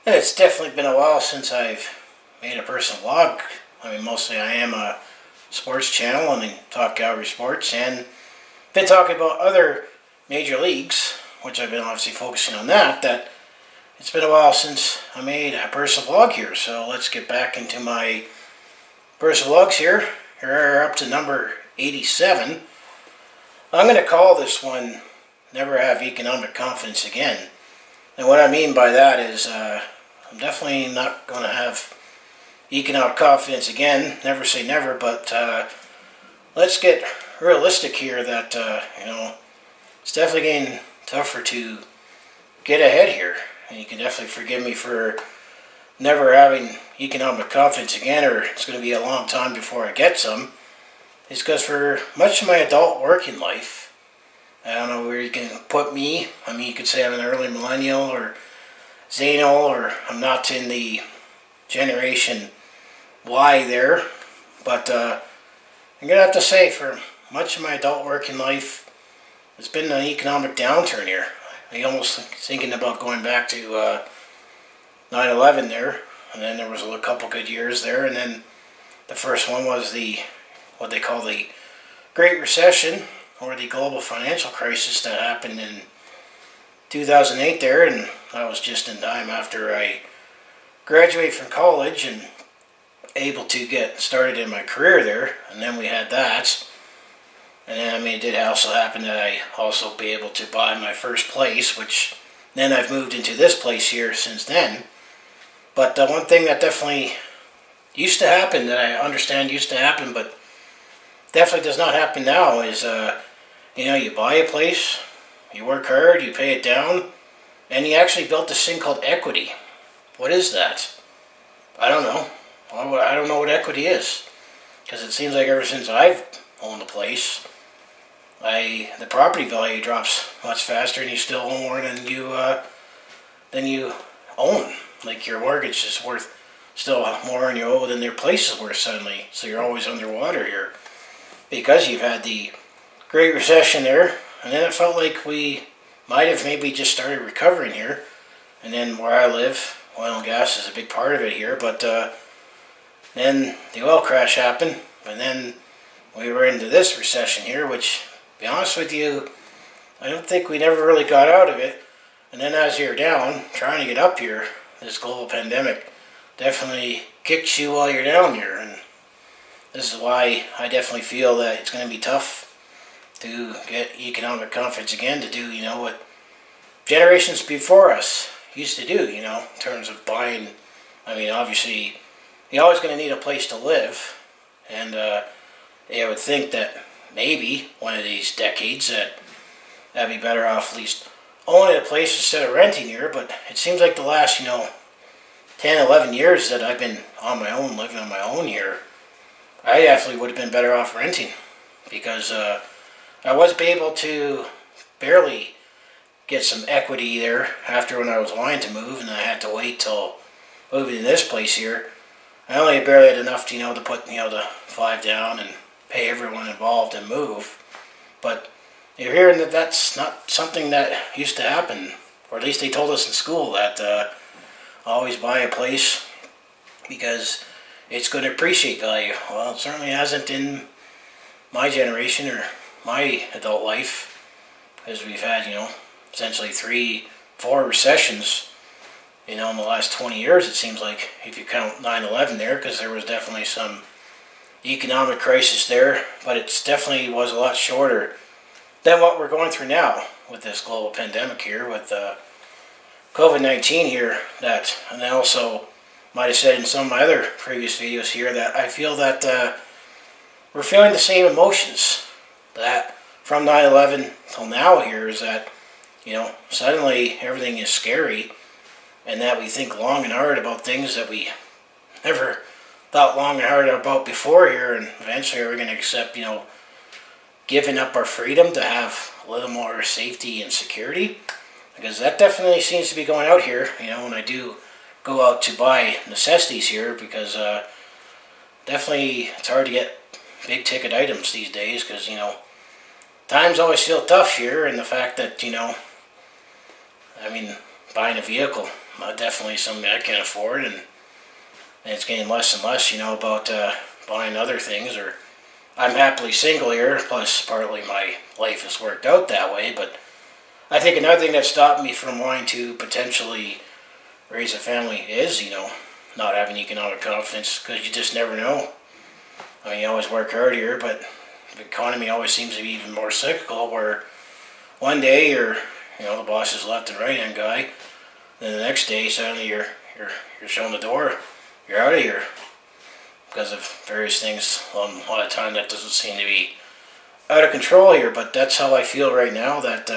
It's definitely been a while since I've made a personal vlog. I mean, mostly I am a sports channel and I talk Calgary sports and been talking about other major leagues, which I've been obviously focusing on that it's been a while since I made a personal vlog here. So let's get back into my personal vlogs here. Here are up to number 87. I'm going to call this one Never Have Economic Confidence Again. And what I mean by that is I'm definitely not going to have economic confidence again. Never say never, but let's get realistic here that, it's definitely getting tougher to get ahead here. And you can definitely forgive me for never having economic confidence again, or it's going to be a long time before I get some. It's because for much of my adult working life, I don't know where you can put me. I mean, you could say I'm an early millennial or Xennial, or I'm not in the generation Y there. But I'm going to have to say for much of my adult working life, it's been an economic downturn here. I'm almost thinking about going back to 9/11 there. And then there was a couple good years there. And then the first one was what they call the Great Recession, or the global financial crisis that happened in 2008 there, and I was just in time after I graduated from college and able to get started in my career there. And then we had that, and then it did also happen that I also be able to buy my first place, which then I've moved into this place here since then. But one thing that definitely used to happen, that I understand used to happen, but definitely does not happen now, is you buy a place, you work hard, you pay it down, and you actually built this thing called equity. What is that? I don't know. I don't know what equity is, because it seems like ever since I've owned a place, the property value drops much faster, and you still own more than you own. Like your mortgage is worth still more than you owe than your place is worth suddenly. So you're always underwater here because you've had the Great Recession there, and then it felt like we might have maybe just started recovering here. And then where I live, oil and gas is a big part of it here, but then the oil crash happened, and then we were into this recession here, which, to be honest with you, I don't think we never really got out of it. And then as you're down, trying to get up here, this global pandemic definitely kicks you while you're down here. And this is why I definitely feel that it's going to be tough to get economic confidence again, to do, what generations before us used to do, in terms of buying. I mean, obviously, you're always going to need a place to live, and I would think that maybe one of these decades that'd be better off at least owning a place instead of renting here. But it seems like the last, 10, 11 years that I've been on my own, living on my own here, I definitely would have been better off renting, because I was able to barely get some equity there after when I was wanting to move, and I had to wait till moving to this place here. I only barely had enough, to put, the 5 down and pay everyone involved and move. But you're hearing that that's not something that used to happen, or at least they told us in school that always buy a place because it's going to appreciate value. Well, it certainly hasn't in my generation or my adult life, because we've had, essentially 3-4 recessions, in the last 20 years, it seems like, if you count 9/11 there, because there was definitely some economic crisis there, but it definitely was a lot shorter than what we're going through now with this global pandemic here, with COVID-19 here, and I also might have said in some of my other previous videos here that I feel that we're feeling the same emotions that from 9/11 till now here, is that, suddenly everything is scary, and that we think long and hard about things that we never thought long and hard about before here, and eventually are we going to accept, giving up our freedom to have a little more safety and security? Because that definitely seems to be going out here, when I do go out to buy necessities here, because definitely it's hard to get big ticket items these days, because, times always feel tough here, and the fact that, buying a vehicle definitely something I can't afford, and it's getting less and less, about buying other things. Or I'm happily single here, plus partly my life has worked out that way, but I think another thing that stopped me from wanting to potentially raise a family is, not having economic confidence, because you just never know. I mean, you always work hard here, but the economy always seems to be even more cyclical, where one day you're, the boss is left and right hand guy, then the next day suddenly you're showing the door, you're out of here because of various things. A lot of time that doesn't seem to be out of control here, but that's how I feel right now, that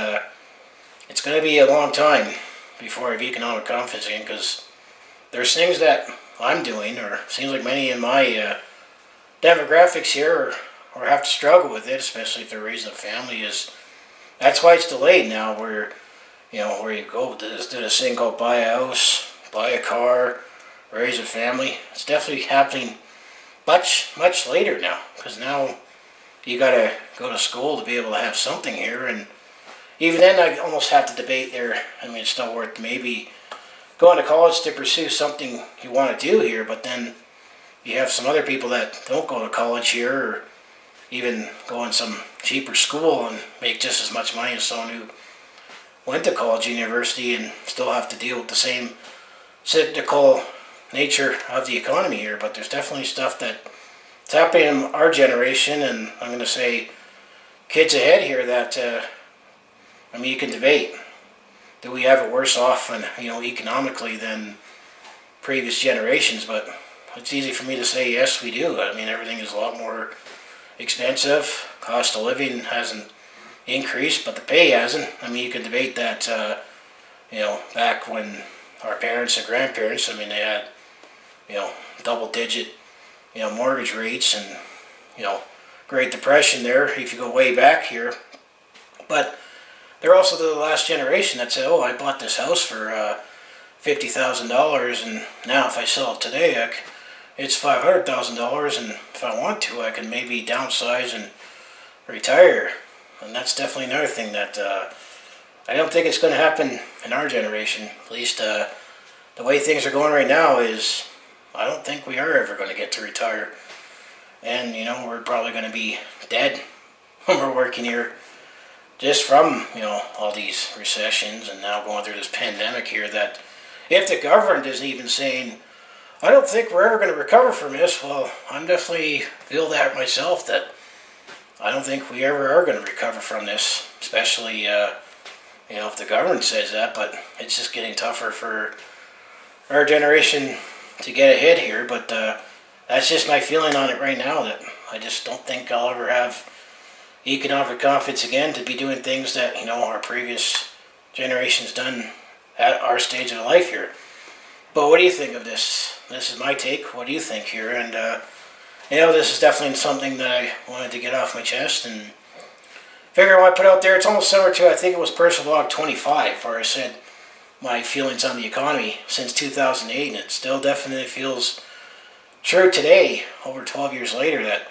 it's going to be a long time before I have economic confidence again, because there's things that I'm doing, or seems like many in my demographics here, or have to struggle with it, especially if they're raising a family. That's why it's delayed now, where you go to this thing called buy a house, buy a car, raise a family. It's definitely happening much later now, because now you got to go to school to be able to have something here, and even then I almost have to debate there. I mean, it's still worth maybe going to college to pursue something you want to do here, but then you have some other people that don't go to college here, or even go in some cheaper school and make just as much money as someone who went to college or university, and still have to deal with the same cyclical nature of the economy here. But there's definitely stuff that's happening in our generation, and I'm going to say kids ahead here, that you can debate. Do we have it worse off, and economically, than previous generations? But it's easy for me to say yes, we do. I mean, everything is a lot more expensive. Cost of living hasn't increased, but the pay hasn't. I mean, you can debate that. Back when our parents and grandparents, they had double-digit mortgage rates, and Great Depression there, if you go way back here. But they're also the last generation that said, "Oh, I bought this house for $50,000, and now if I sell it today, it's $500,000, and if I want to, I can maybe downsize and retire." And that's definitely another thing that I don't think it's going to happen in our generation. At least the way things are going right now is, I don't think we are ever going to get to retire. And, we're probably going to be dead when we're working here, just from, all these recessions, and now going through this pandemic here, that if the government isn't even saying, "I don't think we're ever going to recover from this," well, I'm definitely feel that myself, that I don't think we ever are going to recover from this, especially, if the government says that. But it's just getting tougher for our generation to get ahead here. But that's just my feeling on it right now, that I just don't think I'll ever have economic confidence again to be doing things that, our previous generations done at our stage of life here. But what do you think of this? This is my take. What do you think here? And, this is definitely something that I wanted to get off my chest, and figure I want to put out there. It's almost similar to, I think it was Personal Blog 25, where I said my feelings on the economy since 2008, and it still definitely feels true today, over 12 years later, that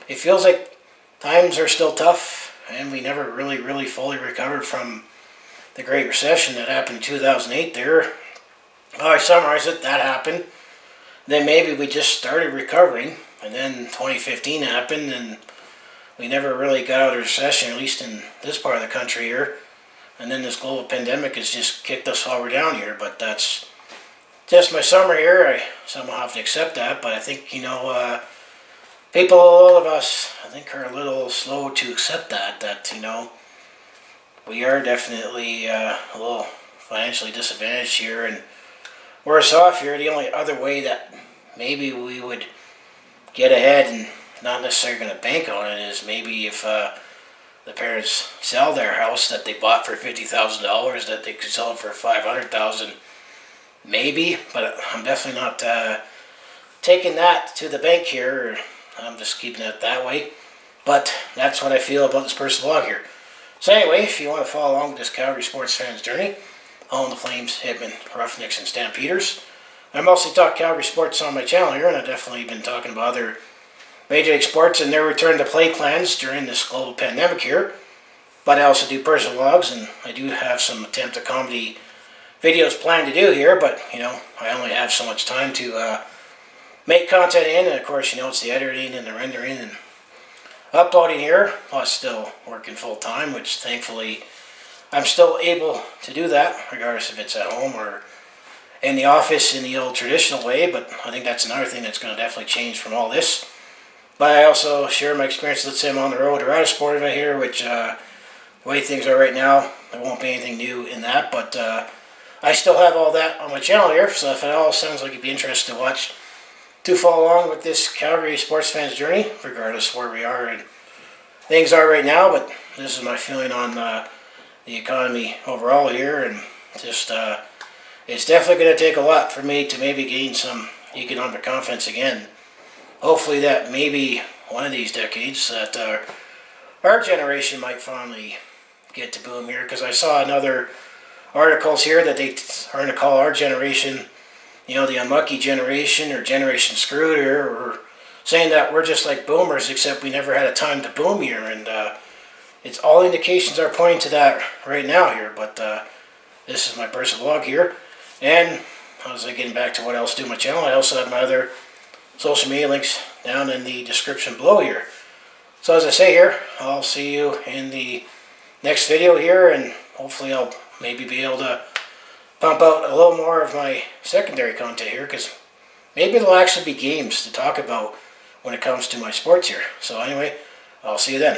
it feels like times are still tough, and we never really fully recovered from the Great Recession that happened in 2008 there. I summarize it, that happened. Then maybe we just started recovering, and then 2015 happened, and we never really got out of the recession, at least in this part of the country here. And then this global pandemic has just kicked us while we're down here. But that's just my summary here. I somehow have to accept that, but I think, people, all of us, I think, are a little slow to accept that, we are definitely a little financially disadvantaged here, and worse off here. The only other way that maybe we would get ahead, and not necessarily going to bank on it, is maybe if the parents sell their house that they bought for $50,000, that they could sell it for $500,000, maybe. But I'm definitely not taking that to the bank here. I'm just keeping it that way. But that's what I feel about this personal blog here. So anyway, if you want to follow along with this Calgary sports fan's journey, home the Flames, Hitmen, Roughnecks, and Stampeders, I mostly talk Calgary sports on my channel here, and I've definitely been talking about other Major League sports and their return to play plans during this global pandemic here. But I also do personal vlogs, and I do have some attempt at comedy videos planned to do here, but I only have so much time to make content in, and of course it's the editing and the rendering and uploading here, plus still working full time, which thankfully I'm still able to do that, regardless if it's at home or in the office in the old traditional way. But I think that's another thing that's going to definitely change from all this. But I also share my experience, let's say I'm on the road or at a sport event here, which the way things are right now, there won't be anything new in that, but I still have all that on my channel here, so if it all sounds like you'd be interested to watch, to follow along with this Calgary sports fans journey, regardless of where we are and things are right now. But this is my feeling on the economy overall here, and just it's definitely going to take a lot for me to maybe gain some economic confidence again. Hopefully that maybe one of these decades that our generation might finally get to boom here, because I saw another articles here that they are going to call our generation the unlucky generation or generation screwed here, or saying that we're just like boomers except we never had a time to boom here, and it's all indications are pointing to that right now here. But this is my personal vlog here, and as I getting back to what else to do my channel, I also have my other social media links down in the description below here. So as I say here, I'll see you in the next video here, and hopefully I'll maybe be able to pump out a little more of my secondary content here, because maybe there'll actually be games to talk about when it comes to my sports here. So anyway, I'll see you then.